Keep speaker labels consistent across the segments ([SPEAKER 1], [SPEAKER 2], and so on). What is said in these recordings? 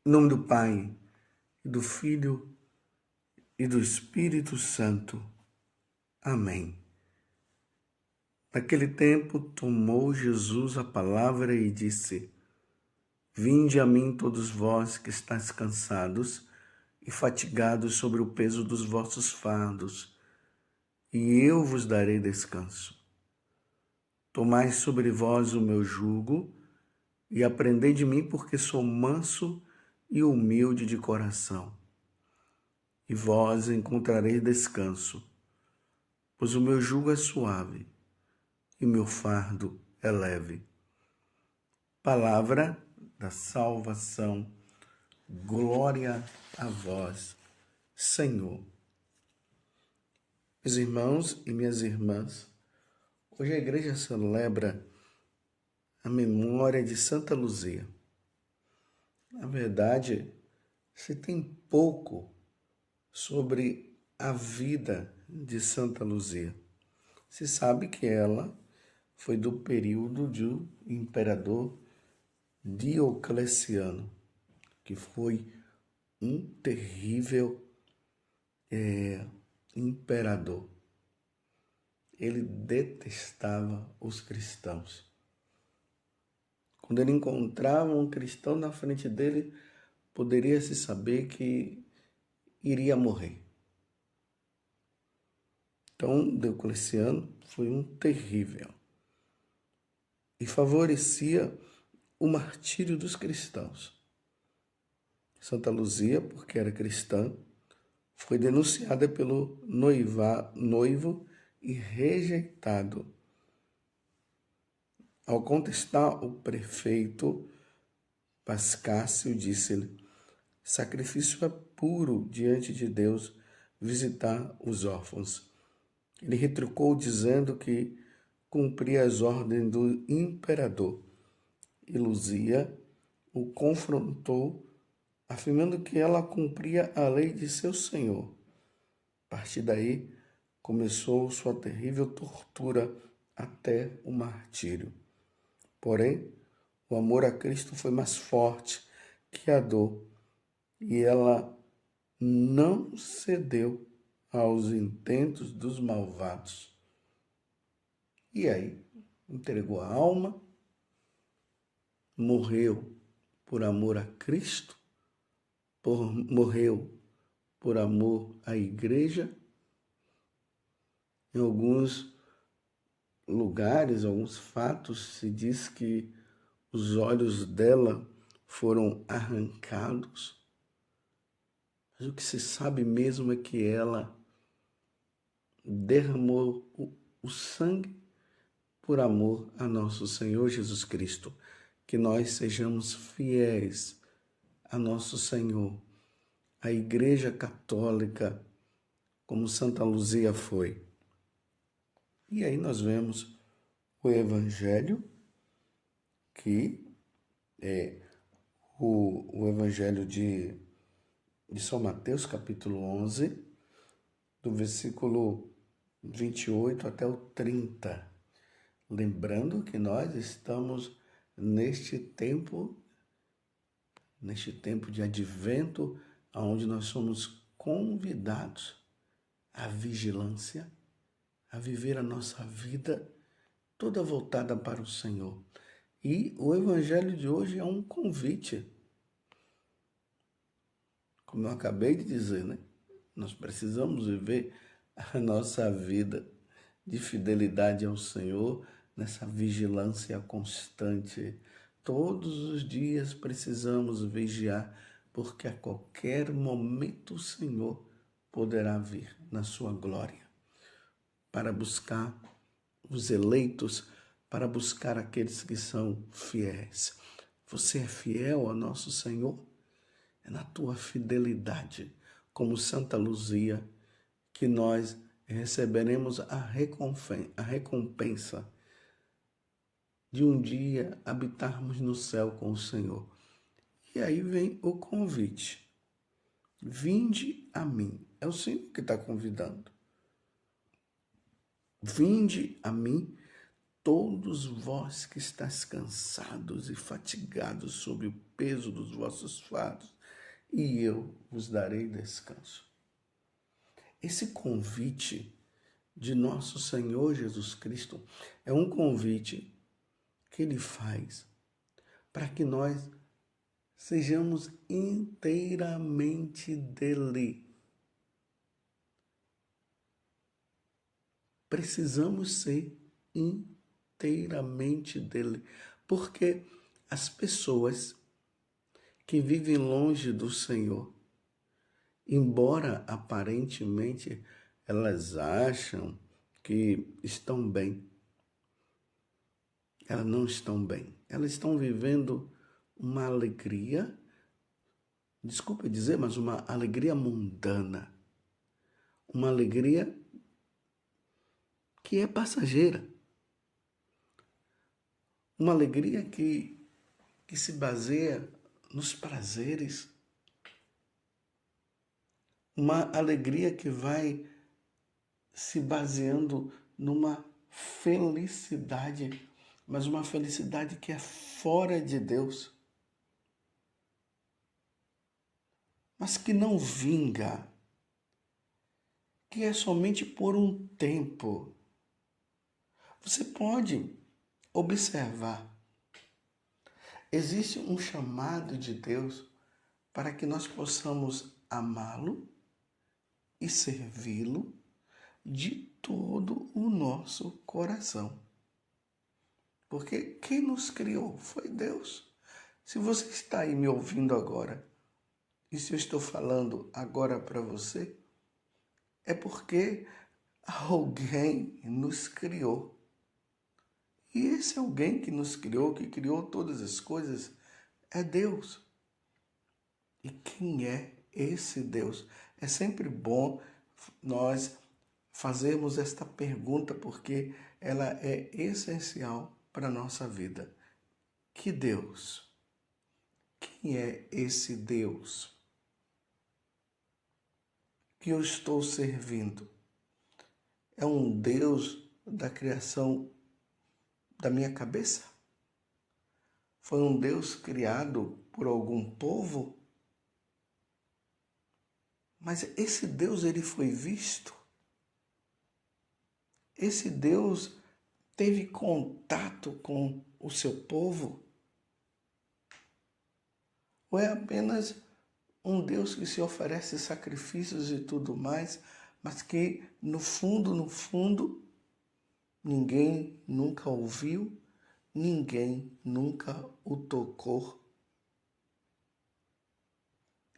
[SPEAKER 1] Em nome do Pai, e do Filho, e do Espírito Santo. Amém. Naquele tempo, tomou Jesus a palavra e disse: Vinde a mim todos vós que estáis cansados e fatigados sobre o peso dos vossos fardos, e eu vos darei descanso. Tomai sobre vós o meu jugo e aprendei de mim, porque sou manso e humilde de coração. E vós encontrareis descanso, pois o meu jugo é suave e meu fardo é leve. Palavra da salvação. Glória a vós, Senhor. Meus irmãos e minhas irmãs, hoje a igreja celebra a memória de Santa Luzia. Na verdade, se tem pouco sobre a vida de Santa Luzia. Se sabe que ela foi do período do imperador Diocleciano, que foi um terrível imperador. Ele detestava os cristãos. Quando ele encontrava um cristão na frente dele, poderia-se saber que iria morrer. Então, Diocleciano foi um terrível e favorecia o martírio dos cristãos. Santa Luzia, porque era cristã, foi denunciada pelo noivo e rejeitado. Ao contestar, o prefeito Pascácio disse-lhe: sacrifício é puro diante de Deus visitar os órfãos. Ele retrucou dizendo que cumpria as ordens do imperador. E Luzia o confrontou, afirmando que ela cumpria a lei de seu senhor. A partir daí, começou sua terrível tortura até o martírio. Porém, o amor a Cristo foi mais forte que a dor, e ela não cedeu aos intentos dos malvados. E aí, entregou a alma, morreu por amor a Cristo, morreu por amor à igreja. Em alguns lugares, alguns fatos, se diz que os olhos dela foram arrancados. Mas o que se sabe mesmo é que ela derramou o sangue por amor a nosso Senhor Jesus Cristo. Que nós sejamos fiéis a nosso Senhor, a Igreja Católica, como Santa Luzia foi. E aí nós vemos o Evangelho, que é o Evangelho de São Mateus, capítulo 11, do versículo 28 até o 30. Lembrando que nós estamos neste tempo de advento, onde nós somos convidados à vigilância, a viver a nossa vida toda voltada para o Senhor. E o Evangelho de hoje é um convite. Como eu acabei de dizer, né? Nós precisamos viver a nossa vida de fidelidade ao Senhor, nessa vigilância constante. Todos os dias precisamos vigiar, porque a qualquer momento o Senhor poderá vir na sua glória para buscar os eleitos, para buscar aqueles que são fiéis. Você é fiel ao nosso Senhor? É na tua fidelidade, como Santa Luzia, que nós receberemos a recompensa de um dia habitarmos no céu com o Senhor. E aí vem o convite. Vinde a mim. É o Senhor que está convidando. Vinde a mim todos vós que estáis cansados e fatigados sob o peso dos vossos fardos, e eu vos darei descanso. Esse convite de nosso Senhor Jesus Cristo é um convite que Ele faz para que nós sejamos inteiramente dele. Precisamos ser inteiramente dele, porque as pessoas que vivem longe do Senhor, embora aparentemente elas acham que estão bem, elas não estão bem. Elas estão vivendo uma alegria, desculpa dizer, mas uma alegria mundana, uma alegria que é passageira, uma alegria que se baseia nos prazeres, uma alegria que vai se baseando numa felicidade, mas uma felicidade que é fora de Deus, mas que não vinga, que é somente por um tempo. Você pode observar, existe um chamado de Deus para que nós possamos amá-lo e servi-lo de todo o nosso coração. Porque quem nos criou foi Deus. Se você está aí me ouvindo agora, e se eu estou falando agora para você, é porque alguém nos criou. E esse alguém que nos criou, que criou todas as coisas, é Deus. E quem é esse Deus? É sempre bom nós fazermos esta pergunta, porque ela é essencial para a nossa vida. Que Deus? Quem é esse Deus que eu estou servindo? É um Deus da criação da minha cabeça? Foi um Deus criado por algum povo? Mas esse Deus, ele foi visto? Esse Deus teve contato com o seu povo? Ou é apenas um Deus que se oferece sacrifícios e tudo mais, mas que no fundo, ninguém nunca ouviu, ninguém nunca o tocou?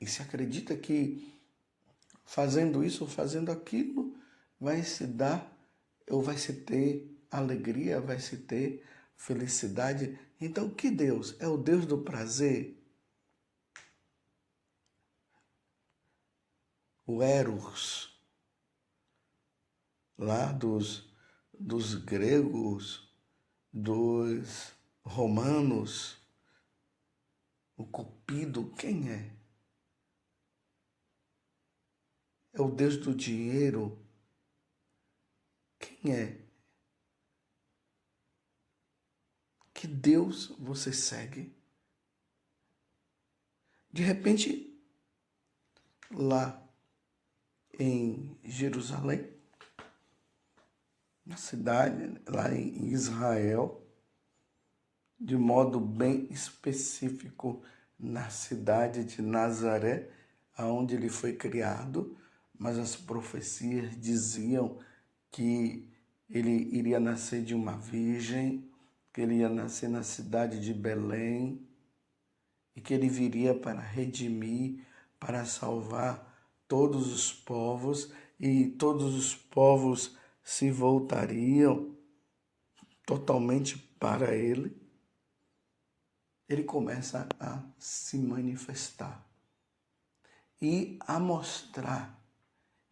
[SPEAKER 1] E se acredita que fazendo isso ou fazendo aquilo, vai se dar, ou vai se ter alegria, vai se ter felicidade? Então, que Deus? É o Deus do prazer? O Eros, lá dos gregos, dos romanos, o Cupido, quem é? É o Deus do dinheiro? Quem é? Que Deus você segue? De repente, lá em Jerusalém, na cidade, lá em Israel, de modo bem específico, na cidade de Nazaré, aonde ele foi criado, mas as profecias diziam que ele iria nascer de uma virgem, que ele ia nascer na cidade de Belém e que ele viria para redimir, para salvar todos os povos, e todos os povos se voltariam totalmente para ele. Ele começa a se manifestar e a mostrar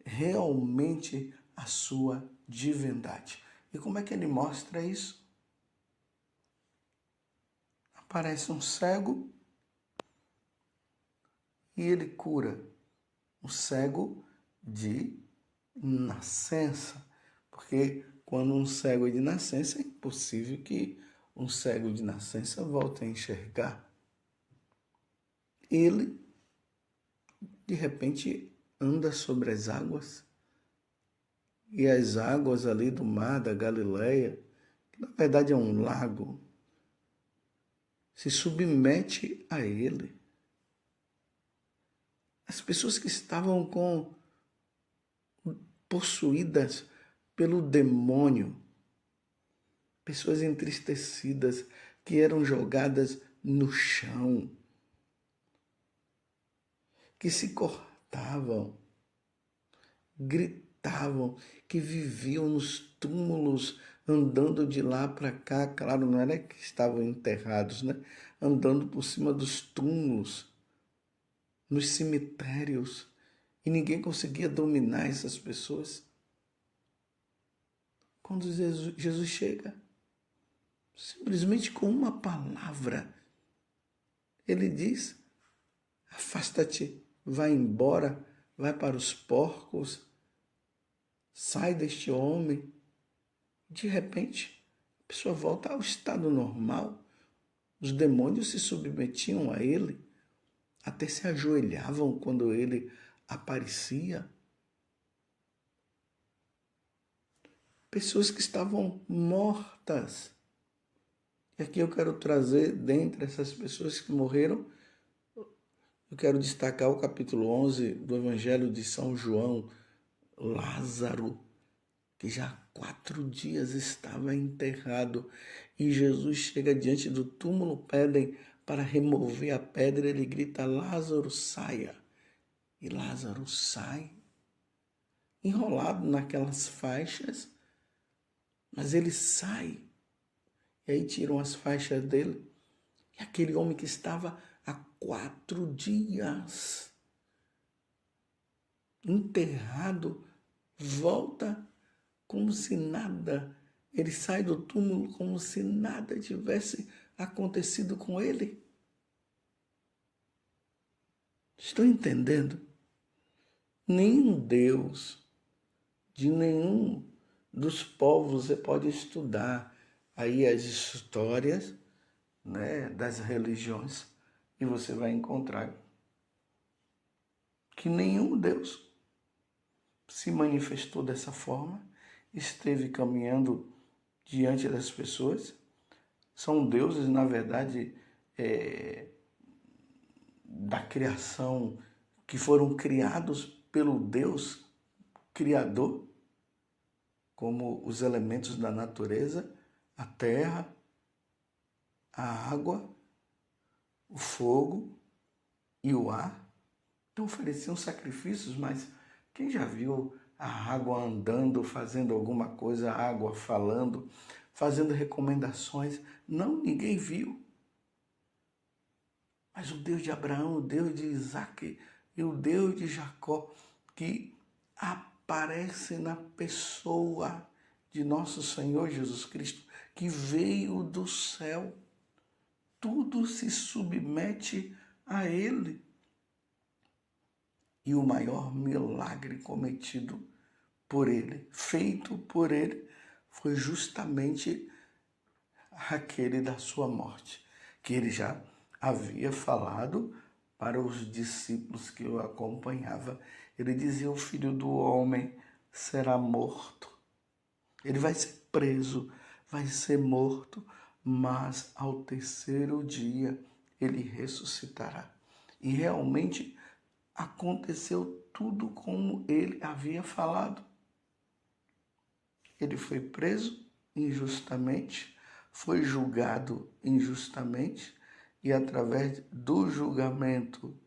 [SPEAKER 1] realmente a sua divindade. E como é que ele mostra isso? Aparece um cego e ele cura o cego de nascença, porque quando um cego é de nascença, é impossível que um cego de nascença volte a enxergar. Ele, de repente, anda sobre as águas, e as águas ali do mar da Galileia, que na verdade é um lago, se submete a ele. As pessoas que estavam possuídas pelo demônio, pessoas entristecidas que eram jogadas no chão, que se cortavam, gritavam, que viviam nos túmulos, andando de lá para cá. Claro, não era que estavam enterrados, né? Andando por cima dos túmulos, nos cemitérios, e ninguém conseguia dominar essas pessoas. Quando Jesus chega, simplesmente com uma palavra, ele diz: afasta-te, vai embora, vai para os porcos, sai deste homem. De repente, a pessoa volta ao estado normal. Os demônios se submetiam a ele, até se ajoelhavam quando ele aparecia. Pessoas que estavam mortas. E aqui eu quero trazer, dentre essas pessoas que morreram, eu quero destacar o capítulo 11 do Evangelho de São João. Lázaro, que já há 4 dias estava enterrado, e Jesus chega diante do túmulo, pedem para remover a pedra, ele grita: Lázaro, saia. E Lázaro sai, enrolado naquelas faixas, mas ele sai. E aí tiram as faixas dele, e aquele homem que estava há 4 dias enterrado volta como se nada. Ele sai do túmulo como se nada tivesse acontecido com ele. Estão entendendo? Nenhum Deus de nenhum dos povos você pode estudar aí as histórias, né, das religiões, e você vai encontrar que nenhum Deus se manifestou dessa forma, esteve caminhando diante das pessoas. São deuses, na verdade, da criação, que foram criados pelo Deus Criador, como os elementos da natureza, a terra, a água, o fogo e o ar. Então ofereciam sacrifícios, mas quem já viu a água andando, fazendo alguma coisa, a água falando, fazendo recomendações? Não, ninguém viu. Mas o Deus de Abraão, o Deus de Isaac e o Deus de Jacó, que aparece na pessoa de nosso Senhor Jesus Cristo, que veio do céu. Tudo se submete a Ele. E o maior milagre cometido por Ele, feito por Ele, foi justamente aquele da sua morte, que Ele já havia falado para os discípulos que o acompanhavam. Ele dizia: o Filho do Homem será morto. Ele vai ser preso, vai ser morto, mas ao 3º dia ele ressuscitará. E realmente aconteceu tudo como ele havia falado. Ele foi preso injustamente, foi julgado injustamente, e através do julgamento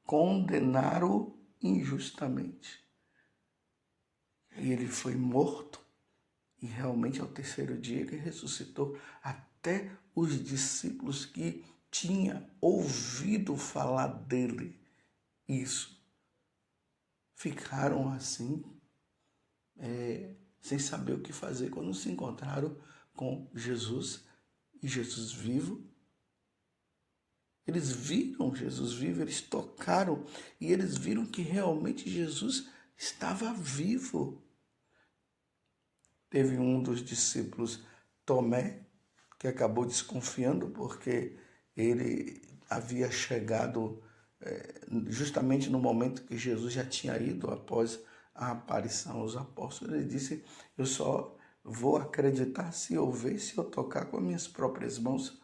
[SPEAKER 1] condenaram-o injustamente. E ele foi morto, e realmente ao 3º dia ele ressuscitou. Até os discípulos que tinham ouvido falar dele, isso, ficaram assim, sem saber o que fazer quando se encontraram com Jesus, e Jesus vivo. Eles viram Jesus vivo, eles tocaram e eles viram que realmente Jesus estava vivo. Teve um dos discípulos, Tomé, que acabou desconfiando porque ele havia chegado justamente no momento que Jesus já tinha ido após a aparição aos apóstolos. Ele disse: eu só vou acreditar se eu ver, se eu tocar com as minhas próprias mãos.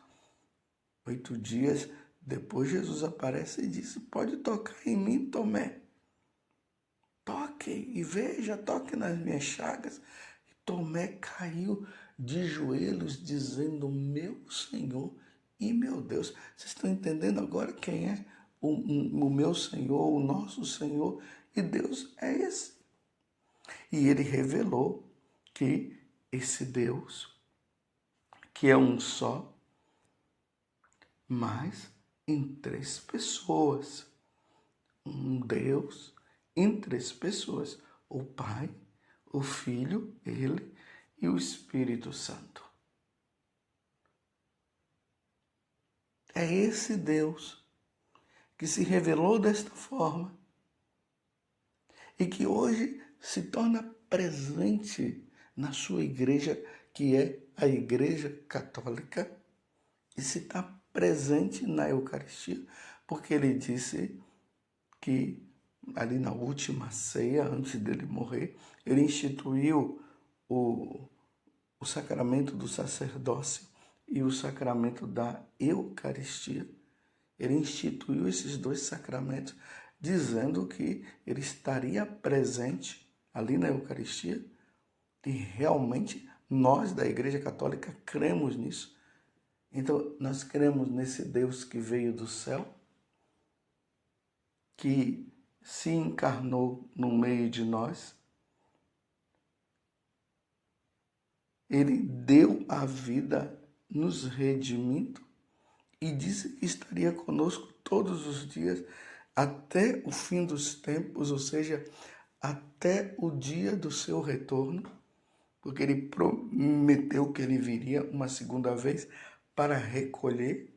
[SPEAKER 1] 8 dias depois, Jesus aparece e disse: pode tocar em mim, Tomé. Toque e veja, toque nas minhas chagas. E Tomé caiu de joelhos, dizendo: meu Senhor e meu Deus. Vocês estão entendendo agora quem é o meu Senhor, o nosso Senhor? E Deus é esse. E ele revelou que esse Deus, que é um só, mas em 3 pessoas. Um Deus em 3 pessoas: o Pai, o Filho, ele, e o Espírito Santo. É esse Deus que se revelou desta forma e que hoje se torna presente na sua igreja, que é a Igreja Católica, e se está presente na Eucaristia, porque ele disse que ali na última ceia, antes dele morrer, ele instituiu o sacramento do sacerdócio e o sacramento da Eucaristia. Ele instituiu esses 2 sacramentos, dizendo que ele estaria presente ali na Eucaristia, e realmente nós da Igreja Católica cremos nisso. Então, nós cremos nesse Deus que veio do céu, que se encarnou no meio de nós. Ele deu a vida nos redimindo e disse que estaria conosco todos os dias até o fim dos tempos, ou seja, até o dia do seu retorno, porque ele prometeu que ele viria uma segunda vez para recolher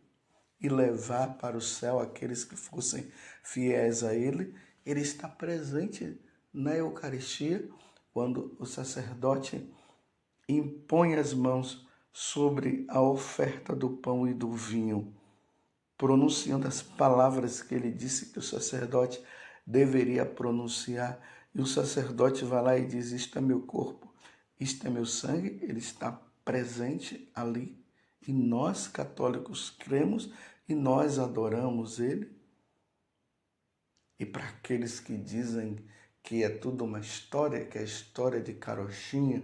[SPEAKER 1] e levar para o céu aqueles que fossem fiéis a ele. Ele está presente na Eucaristia, quando o sacerdote impõe as mãos sobre a oferta do pão e do vinho, pronunciando as palavras que ele disse que o sacerdote deveria pronunciar. E o sacerdote vai lá e diz: isto é meu corpo, isto é meu sangue. Ele está presente ali. E nós, católicos, cremos e nós adoramos ele. E para aqueles que dizem que é tudo uma história, que é a história de carochinha,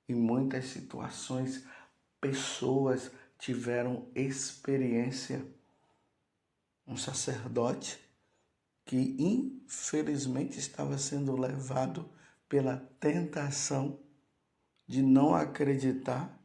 [SPEAKER 1] em muitas situações, pessoas tiveram experiência. Um sacerdote que infelizmente estava sendo levado pela tentação de não acreditar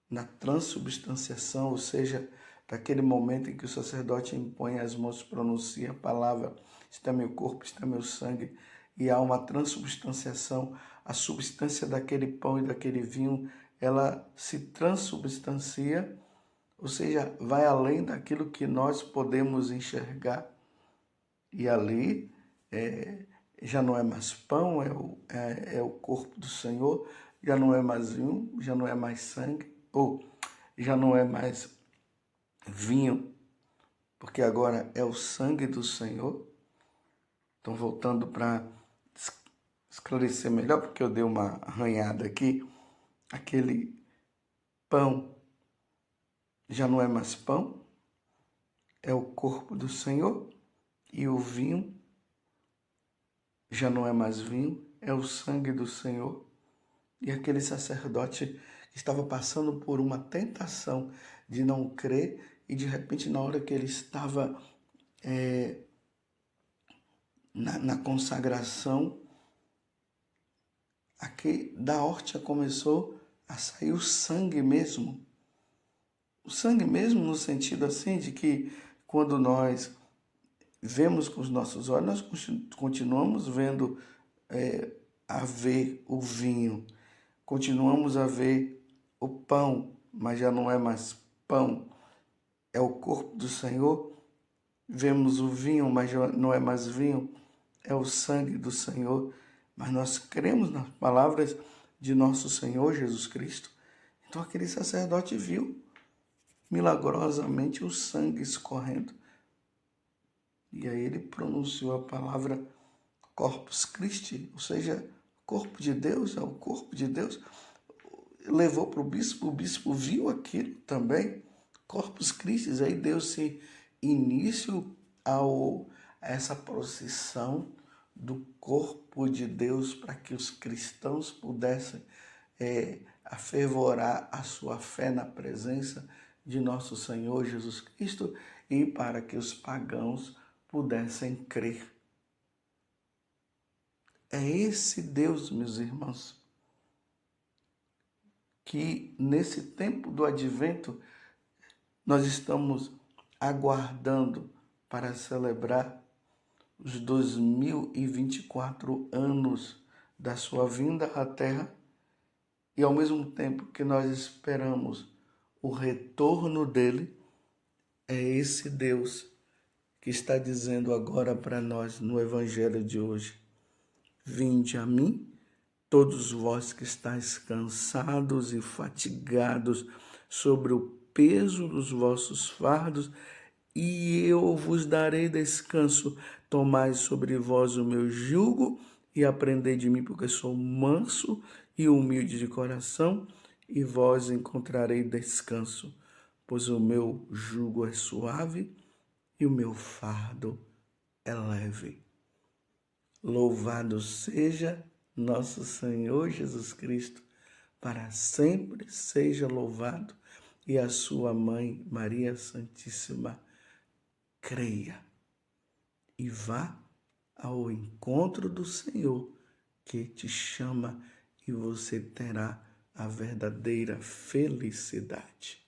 [SPEAKER 1] na transubstanciação, ou seja, daquele momento em que o sacerdote impõe as mãos, pronuncia a palavra: isto é meu corpo, isto é meu sangue, e há uma transubstanciação. A substância daquele pão e daquele vinho, ela se transubstancia, ou seja, vai além daquilo que nós podemos enxergar. E ali já não é mais pão, é o corpo do Senhor, já não é mais vinho, já não é mais sangue, ou já não é mais vinho, porque agora é o sangue do Senhor. Então, voltando para esclarecer melhor, porque eu dei uma arranhada aqui, aquele pão já não é mais pão, é o corpo do Senhor, e o vinho já não é mais vinho, é o sangue do Senhor. E aquele sacerdote que estava passando por uma tentação de não crer, e de repente, na hora que ele estava na consagração, aqui da hóstia começou a sair o sangue mesmo. O sangue mesmo no sentido assim de que quando nós vemos com os nossos olhos, nós continuamos vendo a ver o vinho, continuamos a ver o pão, mas já não é mais pão, é o corpo do Senhor. Vemos o vinho, mas já não é mais vinho, é o sangue do Senhor. Mas nós cremos nas palavras de nosso Senhor Jesus Cristo. Então aquele sacerdote viu milagrosamente o sangue escorrendo. E aí ele pronunciou a palavra Corpus Christi, ou seja, corpo de Deus, é o corpo de Deus. Levou para o bispo viu aquilo também, Corpus Christi, aí deu-se início a essa procissão do corpo de Deus para que os cristãos pudessem afervorar a sua fé na presença de nosso Senhor Jesus Cristo e para que os pagãos pudessem crer. É esse Deus, meus irmãos, que nesse tempo do advento nós estamos aguardando para celebrar os 2024 anos da sua vinda à Terra e ao mesmo tempo que nós esperamos o retorno dele, é esse Deus que está dizendo agora para nós no Evangelho de hoje: vinde a mim, todos vós que estáis cansados e fatigados sobre o peso dos vossos fardos, e eu vos darei descanso. Tomai sobre vós o meu jugo e aprendei de mim, porque sou manso e humilde de coração, e vós encontrarei descanso, pois o meu jugo é suave e o meu fardo é leve. Louvado seja nosso Senhor Jesus Cristo, para sempre seja louvado, e a sua mãe Maria Santíssima. Creia e vá ao encontro do Senhor, que te chama, e você terá a verdadeira felicidade.